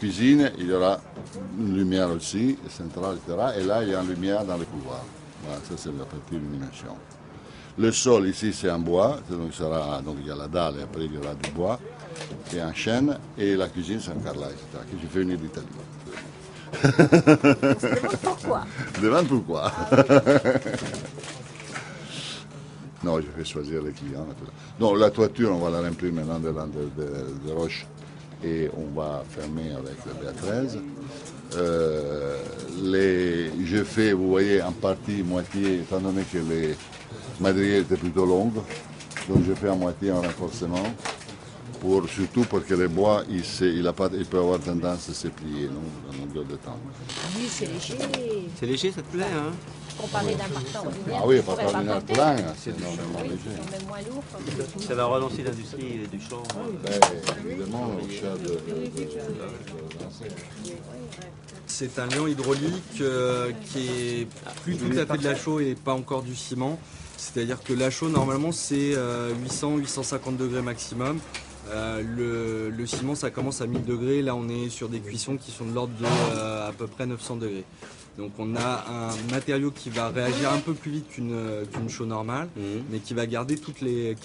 cuisine, il y aura une lumière aussi, centrale, etc. Et là, il y a une lumière dans le couloir. Voilà, ça c'est la partie illumination. Le sol ici c'est en bois, donc il y a la dalle et après il y aura du bois et en chêne, et la cuisine c'est en carrelage, etc. Que j'ai fait venir d'Italie. On se demande pourquoi. Je demande pourquoi. Non, je fais choisir les clients. Donc la toiture, on va la remplir maintenant de roches et on va fermer avec le BA13. Je fais, vous voyez, en partie, moitié, étant donné que les madriers étaient plutôt longues, donc je fais à moitié un renforcement, surtout pour que le bois, il peut avoir tendance à se plier dans longueur de temps. Oui, c'est léger. C'est léger, ça te plaît, hein? Comparé d'un partant ordinaire. Ah oui, on pas pourrait ordinaire porter. plein, c'est normalement Oui, léger. ils sont même moins lourds. Ça va relancer l'industrie du champ. Évidemment, au chat de C'est un liant hydraulique qui est plus tout à fait de la chaux et pas encore du ciment. C'est-à-dire que la chaux, normalement, c'est 800-850 degrés maximum. Le ciment, ça commence à 1000 degrés. Là, on est sur des cuissons qui sont de l'ordre de à peu près 900 degrés. Donc on a un matériau qui va réagir un peu plus vite qu'une chaux normale, mais qui va garder toutes les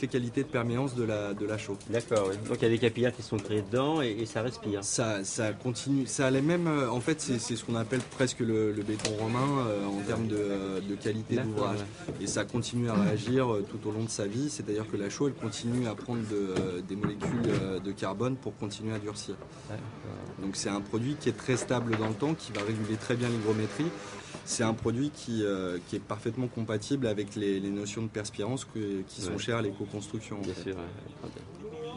qualités de perméance de la chaux. D'accord, oui. Donc il y a des capillaires qui sont créés dedans et ça respire. Ça continue, ça a les mêmes, en fait c'est ce qu'on appelle presque le béton romain en termes de qualité d'ouvrage. Et ça continue à réagir tout au long de sa vie, c'est-à-dire que la chaux elle continue à prendre des molécules de carbone pour continuer à durcir. Donc c'est un produit qui est très stable dans le temps, qui va réguler très bien l'hygrométrie. C'est un produit qui est parfaitement compatible avec les notions de perspirance qui sont chères à l'éco-construction. Bien sûr.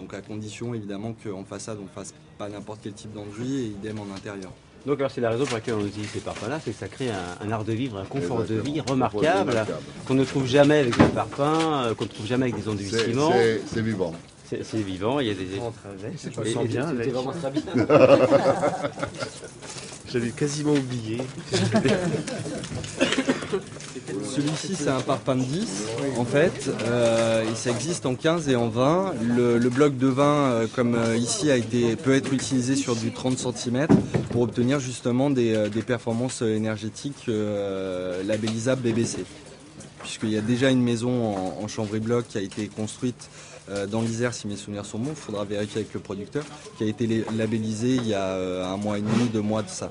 Donc à condition évidemment qu'en façade on ne fasse pas n'importe quel type d'enduit et idem en intérieur. Donc alors c'est la raison pour laquelle on utilise ces parfums-là, c'est que ça crée un art de vivre, un confort de vie remarquable, qu'on ne trouve jamais avec des parfums, qu'on ne trouve jamais avec des enduits ciment. C'est vivant. C'est vivant, il y a des... Je me sens bien avec. C'était vraiment très bien. J'avais quasiment oublié. Celui-ci c'est un parpaing de 10 en fait, et ça existe en 15 et en 20. Le bloc de 20 comme ici peut être utilisé sur du 30 cm pour obtenir justement des performances énergétiques labellisables BBC. Puisqu'il y a déjà une maison en chanvre-bloc qui a été construite dans l'Isère, si mes souvenirs sont bons, il faudra vérifier avec le producteur, qui a été labellisée il y a 1 mois et demi, 2 mois de ça.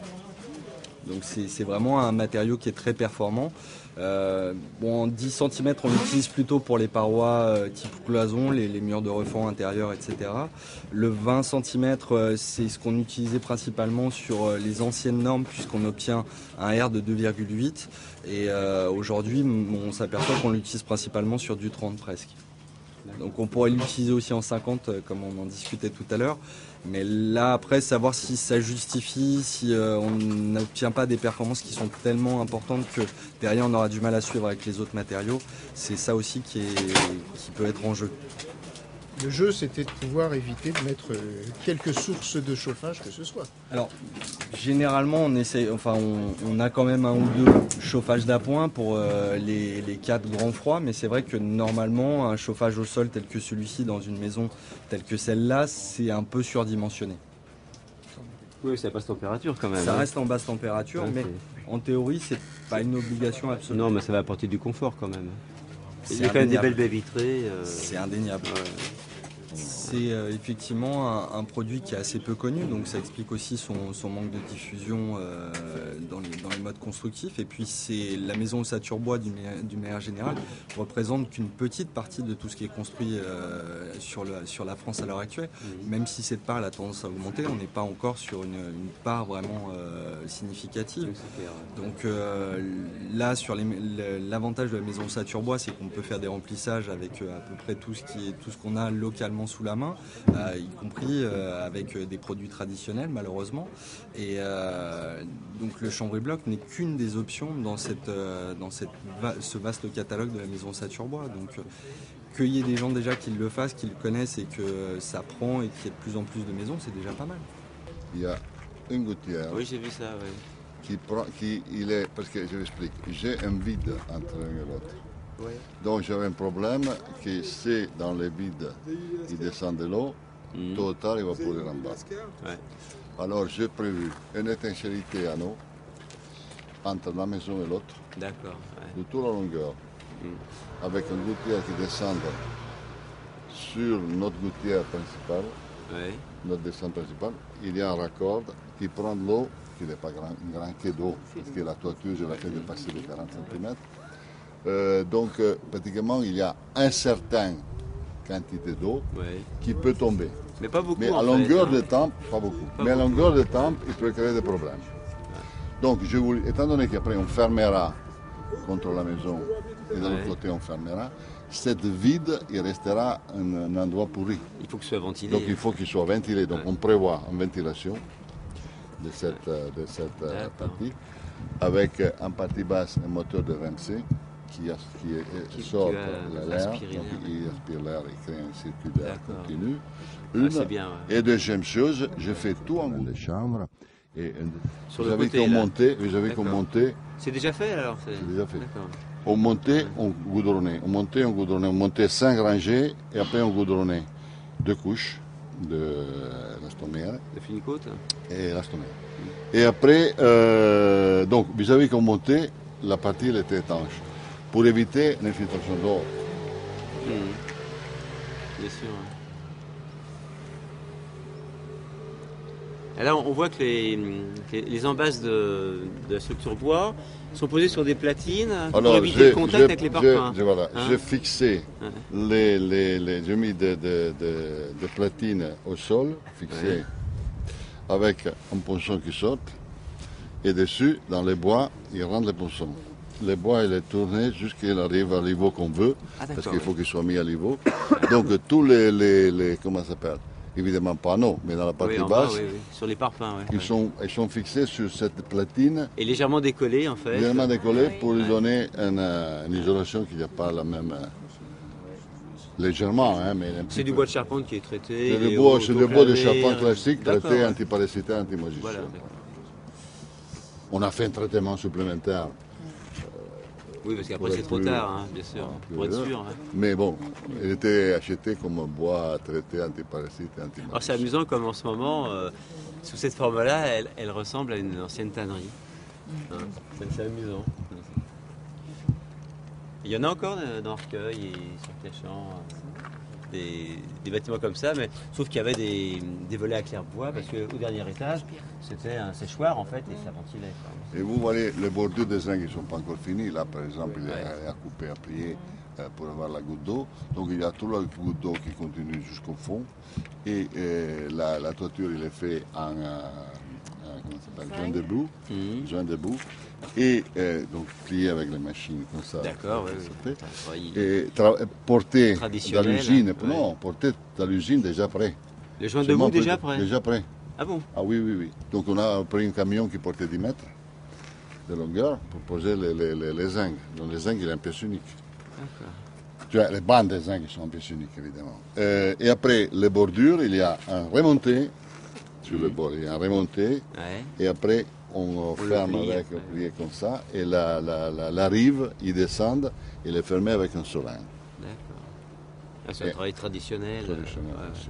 Donc c'est vraiment un matériau qui est très performant. En 10 cm, on l'utilise plutôt pour les parois type cloison, les murs de refend intérieur, etc. Le 20 cm, c'est ce qu'on utilisait principalement sur les anciennes normes, puisqu'on obtient un R de 2,8. Et aujourd'hui, on s'aperçoit qu'on l'utilise principalement sur du 30 presque. Donc on pourrait l'utiliser aussi en 50 comme on en discutait tout à l'heure. Mais là après savoir si ça justifie, si on n'obtient pas des performances qui sont tellement importantes que derrière on aura du mal à suivre avec les autres matériaux, c'est ça aussi qui peut être en jeu. Le jeu, c'était de pouvoir éviter de mettre quelques sources de chauffage que ce soit. Alors, généralement, on a quand même 1 ou 2 chauffages d'appoint pour les 4 grands froids, mais c'est vrai que normalement, un chauffage au sol tel que celui-ci dans une maison telle que celle-là, c'est un peu surdimensionné. Oui, c'est à basse température quand même. Ça reste en basse température, mais en théorie, c'est pas une obligation absolue. Non, mais ça va apporter du confort quand même. Il y a C'est quand même des indéniable. belles baies vitrées. C'est indéniable. C'est effectivement un produit qui est assez peu connu, donc ça explique aussi son manque de diffusion dans les modes constructifs. Et puis c'est la maison Ossature-Bois d'une manière générale représente qu'une petite partie de tout ce qui est construit sur la France à l'heure actuelle. Même si cette part a tendance à augmenter, on n'est pas encore sur une part vraiment significative. Donc là, sur l'avantage de la maison Ossature-Bois, c'est qu'on peut faire des remplissages avec à peu près tout ce qu'on a localement sous la main, y compris avec des produits traditionnels malheureusement. Et donc le chanvre-bloc n'est qu'une des options dans ce vaste catalogue de la maison Ossature-Bois. Donc qu'il y ait des gens déjà qui le fassent, qui le connaissent et que ça prend et qu'il y ait de plus en plus de maisons, c'est déjà pas mal. Il y a une gouttière. Oui, j'ai vu ça, oui. Parce que je m'explique, j'ai un vide entre l'un et l'autre. Oui. Donc j'avais un problème que si dans le vide il descend de l'eau, Tôt ou tard, il va pourrir en bas. Ouais. Alors j'ai prévu une étanchéité à eau entre la maison et l'autre, D'accord. Ouais. de toute la longueur, avec une gouttière qui descend sur notre gouttière principale, Ouais. notre descente principale. Il y a un raccord qui prend de l'eau, qui n'est pas grand quai d'eau, parce que la toiture, je l'ai fait dépasser les 40 cm. Donc, pratiquement, il y a une certaine quantité d'eau Ouais. qui peut tomber. Mais pas beaucoup. Mais en à fait, longueur hein. de temps, pas beaucoup. Pas Mais à beaucoup. longueur de temps, il peut créer des problèmes. Donc, étant donné qu'après on fermera contre la maison et de l'autre Ouais. côté on fermera, cette vide, il restera un endroit pourri. Il faut que ce soit ventilé. Donc il faut qu'il soit ventilé. Donc Ouais. on prévoit une ventilation de cette D'accord. partie, avec en partie basse un moteur de RMC qui sort qui va l'air, aspirer donc l'air. il aspire l'air et crée un circuit d'air D'accord. continu. Ah, c'est bien, ouais. Et deuxième chose, je fais tout en bout de chambre. Et Sur vous le avez côté, qu'on là. montait, vous avez qu'on D'accord. montait, C'est déjà fait alors c'est déjà fait. D'accord. On montait, on goudronnait, on montait, on goudronnait, on montait 5 rangées et après on goudronnait 2 couches de lastomère De fine côte. et lastomère. Et après, donc vous savez qu'on montait, la partie elle était étanche pour éviter l'infiltration d'eau. Bien sûr. Ouais. Et là, on voit que les embasses de la structure bois sont posées sur des platines pour éviter le contact avec les parpaings. Voilà, Hein? j'ai fixé j'ai mis des platines au sol, fixées avec un ponçon qui saute, et dessus, dans les bois, il rentre le ponçon. Le bois, il est tourné jusqu'à qu'il arrive à niveau qu'on veut, Ah, d'accord, parce qu'il faut ouais. qu'il soit mis à niveau. Donc tous les comment ça s'appelle? Évidemment pas non, mais dans la partie Oui, en bas, basse, oui, oui. Sur les parpaings. Ouais. ils sont fixés sur cette platine, Et légèrement décollés en fait. légèrement décollée pour lui donner une isolation qui n'a pas la même... légèrement, hein, mais un petit C'est du peu. bois de charpente qui est traité. C'est et du bois de autoclavé, charpente classique, D'accord, traité ouais. antiparasitain, antimosicien. Voilà, d'accord. On a fait un traitement supplémentaire. Oui, parce qu'après Pour c'est être trop plus- tard, hein, bien sûr. Pour être sûr. Hein. Mais bon, il était acheté comme un bois traité antiparasite et Alors c'est antimosicien. amusant comme en ce moment, sous cette forme-là, elle ressemble à une ancienne tannerie. Hein, c'est amusant. Il y en a encore dans Arcueil et sur Cléchamp, des bâtiments comme ça, mais sauf qu'il y avait des volets à claire-bois parce qu'au dernier étage, c'était un séchoir en fait et ça ventilait. Quoi. Et vous voyez, les bordures des zincs, ils ne sont pas encore finis. Là, par exemple, il y Ouais. a à couper, à plier pour avoir la goutte d'eau. Donc, il y a toute la goutte d'eau qui continue jusqu'au fond. Et la toiture, il est fait en comment ça s'appelle, joint debout. Joint debout. Et donc, plié avec les machines comme ça. D'accord, oui, ça oui. fait. T'as un travail- Et porté dans Traditionnel, l'usine, ouais. non, porté dans l'usine déjà prêt. Le joint Seulement debout déjà prêt. Déjà prêt. Ah bon? Ah oui, oui, oui. Donc on a pris un camion qui portait 10 mètres de longueur pour poser les zincs. Donc les zincs, il est en pièce unique. D'accord. Tu vois, les bandes des zincs sont en pièce unique, évidemment. Et après, les bordures, il y a un remonté sur le bord, il y a un remonté. Ouais. Et après, on ferme plie, avec après. plié comme ça. Et la rive, ils descendent, il est fermé avec un serin. D'accord. Ah, c'est un Et- travail traditionnel. Traditionnel, ouais, ouais. aussi.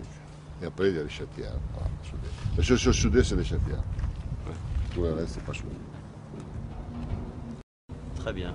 Et après, il y a les chatières. Voilà, soudés. Les chaussures soudées, c'est les chatières. Tout le reste, c'est pas soudé. Très bien.